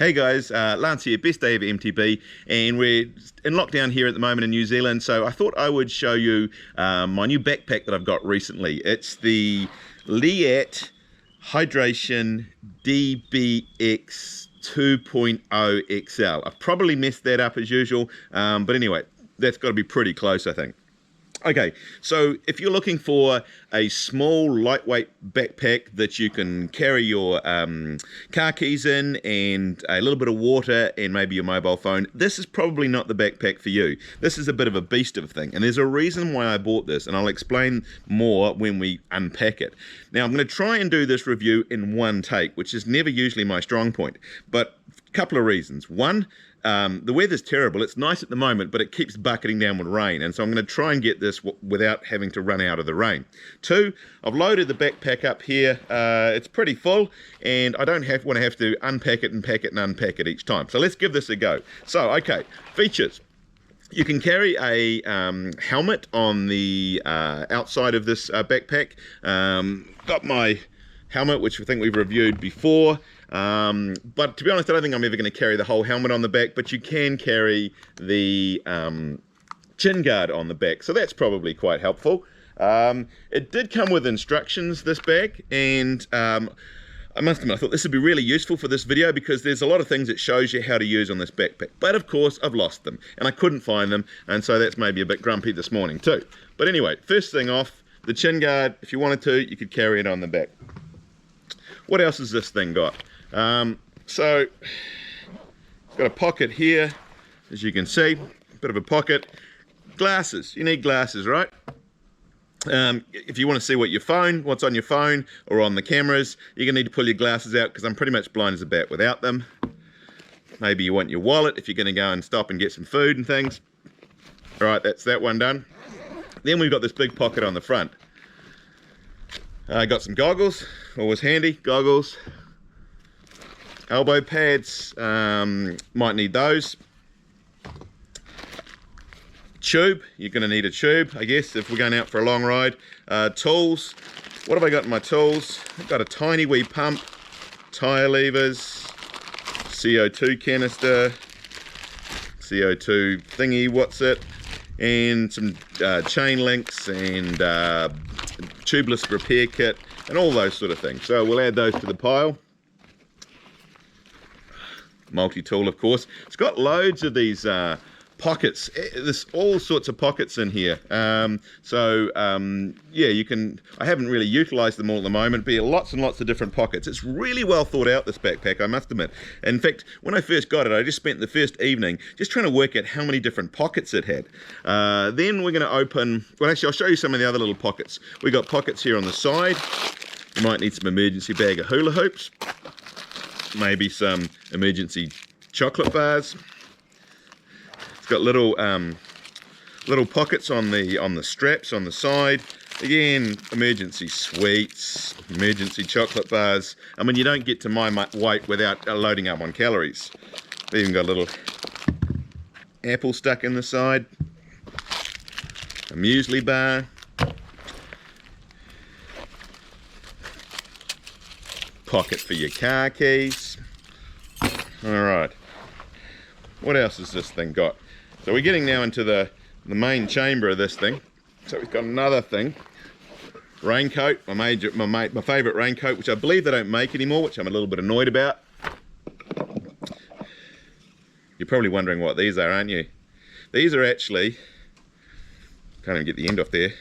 Hey guys, Lance here, best day of MTB, and we're in lockdown here at the moment in New Zealand, so I thought I would show you my new backpack that I've got recently. It's the Leatt Hydration DBX 2.0 XL. I've probably messed that up as usual, but anyway, that's got to be pretty close, I think. Okay, so if you're looking for a small, lightweight backpack that you can carry your car keys in and a little bit of water and maybe your mobile phone, this is probably not the backpack for you. This is a bit of a beast of a thing, and there's a reason why I bought this, and I'll explain more when we unpack it. Now, I'm going to try and do this review in one take, which is never usually my strong point, but a couple of reasons. One, the weather's terrible. It's nice at the moment, but it keeps bucketing down with rain, and so I'm going to try and get this without having to run out of the rain. Two, I've loaded the backpack up here. It's pretty full, and I don't want to have to unpack it and pack it and unpack it each time. So let's give this a go. So, okay, features. You can carry a helmet on the outside of this backpack. Got my helmet, which I think we've reviewed before. But to be honest, I don't think I'm ever going to carry the whole helmet on the back, but you can carry the chin guard on the back, so that's probably quite helpful. It did come with instructions, this bag, and I must admit, I thought this would be really useful for this video because there's a lot of things it shows you how to use on this backpack. But of course, I've lost them, and I couldn't find them, and so that's maybe a bit grumpy this morning too. But anyway, first thing off, the chin guard, if you wanted to, you could carry it on the back. What else has this thing got? So it's got a pocket here, as you can see, a bit of a pocket. Glasses, you need glasses, right? If you want to see what's on your phone or on the cameras, you're gonna need to pull your glasses out because I'm pretty much blind as a bat without them. Maybe you want your wallet if you're gonna go and stop and get some food and things. All right, that's that one done. Then we've got this big pocket on the front. I got some goggles, always handy, goggles. Elbow pads, might need those. Tube, you're going to need a tube, I guess, if we're going out for a long ride. Tools, what have I got in my tools? I've got a tiny wee pump, tyre levers, CO2 canister, CO2 thingy, what's it, and some chain links and tubeless repair kit and all those sort of things. So we'll add those to the pile. Multi-tool, of course. It's got loads of these pockets. There's all sorts of pockets in here. Yeah, you can. I haven't really utilized them all at the moment, but lots and lots of different pockets. It's really well thought out, this backpack, I must admit. In fact, when I first got it, I just spent the first evening just trying to work out how many different pockets it had. Then we're going to open. Well, actually, I'll show you some of the other little pockets. We got pockets here on the side. You might need some emergency bag of hula hoops. Maybe some emergency chocolate bars. It's got little pockets on the straps on the side. Again, emergency sweets, emergency chocolate bars. I mean, you don't get to my weight without loading up on calories. They even got a little apple stuck in the side. A muesli bar. Pocket for your car keys. All right, what else has this thing got? So we're getting now into the main chamber of this thing. So we've got another thing, raincoat, my favorite raincoat, which I believe they don't make anymore, which I'm a little bit annoyed about. You're probably wondering what these are, aren't you? These are actually, can't even get the end off there,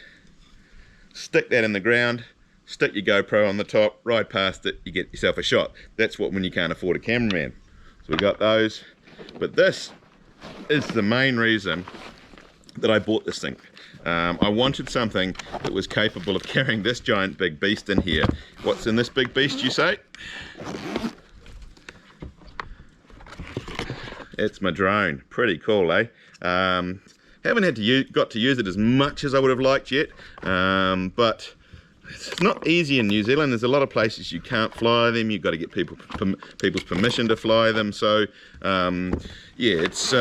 stick that in the ground, stick your GoPro on the top, ride past it, you get yourself a shot. That's what when you can't afford a cameraman. So we got those. But this is the main reason that I bought this thing. I wanted something that was capable of carrying this giant big beast in here. What's in this big beast, you say? It's my drone. Pretty cool, eh? Haven't got to use it as much as I would have liked yet, but it's not easy in New Zealand. There's a lot of places you can't fly them. You've got to get people's permission to fly them. So yeah, it's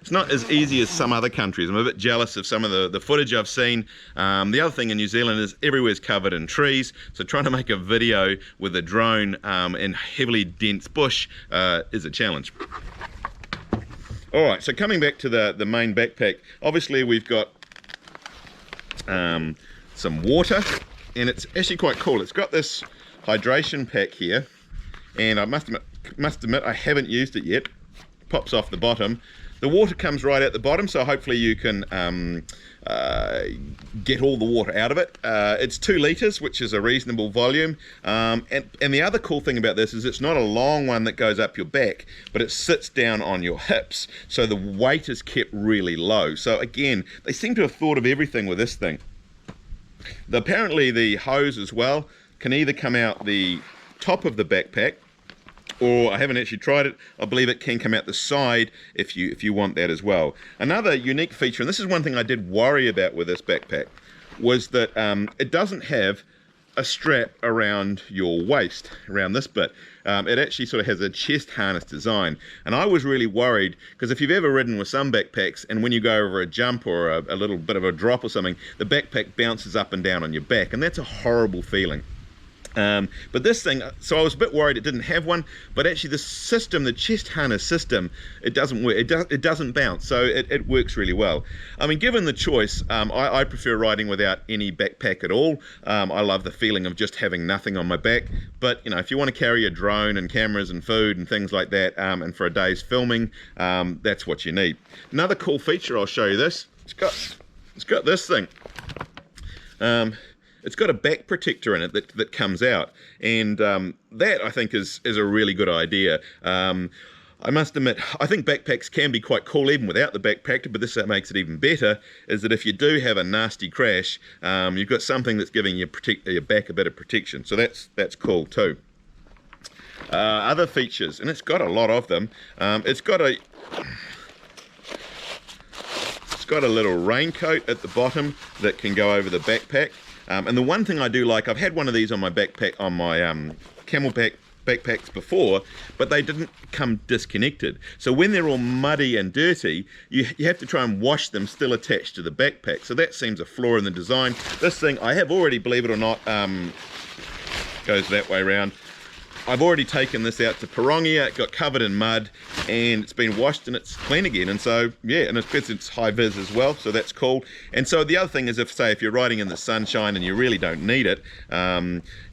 It's not as easy as some other countries. I'm a bit jealous of some of the footage I've seen. The other thing in New Zealand is everywhere's covered in trees, so trying to make a video with a drone in heavily dense bush is a challenge. Alright, so coming back to the main backpack, obviously we've got some water, and it's actually quite cool. It's got this hydration pack here, and I must admit I haven't used it yet. Pops off the bottom. The water comes right out the bottom, so hopefully you can get all the water out of it. It's 2 litres, which is a reasonable volume. And the other cool thing about this is it's not a long one that goes up your back, but it sits down on your hips, so the weight is kept really low. So again, they seem to have thought of everything with this thing. Apparently the hose as well can either come out the top of the backpack, or I haven't actually tried it, I believe it can come out the side if you want that as well. Another unique feature, and this is one thing I did worry about with this backpack, was that it doesn't have a strap around your waist, around this bit. It actually sort of has a chest harness design, and I was really worried because if you've ever ridden with some backpacks and when you go over a jump or a little bit of a drop or something, the backpack bounces up and down on your back, and that's a horrible feeling. But this thing, so I was a bit worried it didn't have one, but actually the system, the chest harness system, it doesn't work, it doesn't bounce, so it works really well. I mean, given the choice, I prefer riding without any backpack at all. I love the feeling of just having nothing on my back, but you know, if you want to carry a drone and cameras and food and things like that, and for a day's filming, that's what you need. Another cool feature, I'll show you this, it's got this thing. It's got a back protector in it that comes out, and that I think is a really good idea. I must admit, I think backpacks can be quite cool even without the back protector, but this makes it even better, is that if you do have a nasty crash, you've got something that's giving your back a bit of protection, so that's cool too. Other features, and it's got a lot of them, it's got a little raincoat at the bottom that can go over the backpack. And the one thing I do like, I've had one of these on my backpack, on my camelback backpacks before, but they didn't come disconnected. So when they're all muddy and dirty, you have to try and wash them still attached to the backpack. So that seems a flaw in the design. This thing, I have already, believe it or not, goes that way around. I've already taken this out to Parongia, it got covered in mud, and it's been washed and it's clean again. And so, yeah, and it's high vis as well, so that's cool. And so the other thing is, if you're riding in the sunshine and you really don't need it,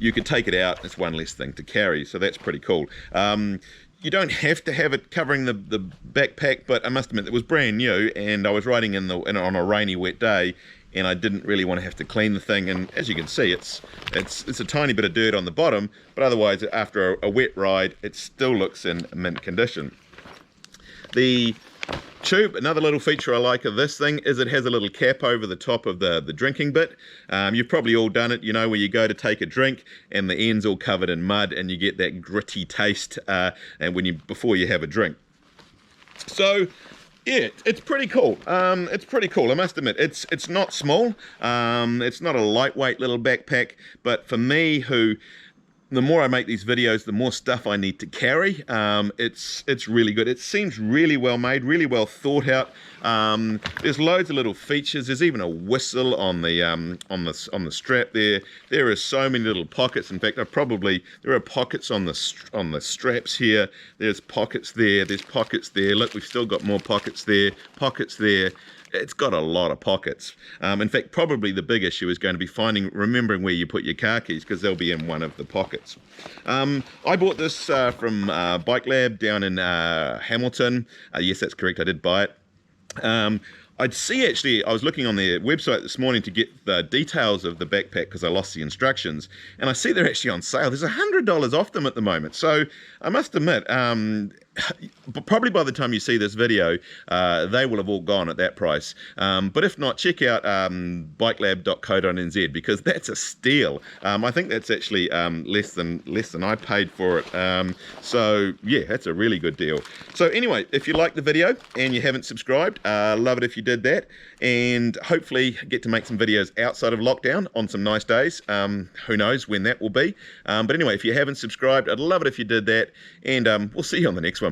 you could take it out, it's one less thing to carry, so that's pretty cool. You don't have to have it covering the backpack, but I must admit, it was brand new, and I was riding on a rainy, wet day, and I didn't really want to have to clean the thing, and as you can see, it's a tiny bit of dirt on the bottom, but otherwise after a wet ride it still looks in mint condition. The tube, another little feature I like of this thing is it has a little cap over the top of the drinking bit. You've probably all done it, you know, where you go to take a drink and the end's all covered in mud and you get that gritty taste and before you have a drink. So yeah, it's pretty cool. It's pretty cool, I must admit. It's not small. It's not a lightweight little backpack, but for me, the more I make these videos, the more stuff I need to carry. It's really good. It seems really well made, really well thought out. There's loads of little features. There's even a whistle on the strap there. There are so many little pockets. In fact, there are pockets on the straps here. There's pockets there. There's pockets there. Look, we've still got more pockets there. Pockets there. It's got a lot of pockets. In fact, probably the big issue is going to be remembering where you put your car keys, because they'll be in one of the pockets. I bought this from Bike Lab down in Hamilton. Yes, that's correct, I did buy it. I was looking on their website this morning to get the details of the backpack because I lost the instructions, and I see they're actually on sale. There's $100 off them at the moment, so I must admit, probably by the time you see this video, they will have all gone at that price. But if not, check out bikelab.co.nz, because that's a steal. I think that's actually less than I paid for it. So yeah, that's a really good deal. So anyway, if you like the video and you haven't subscribed, love it if you did that, and hopefully get to make some videos outside of lockdown on some nice days. Who knows when that will be. But anyway, if you haven't subscribed, I'd love it if you did that, and we'll see you on the next one.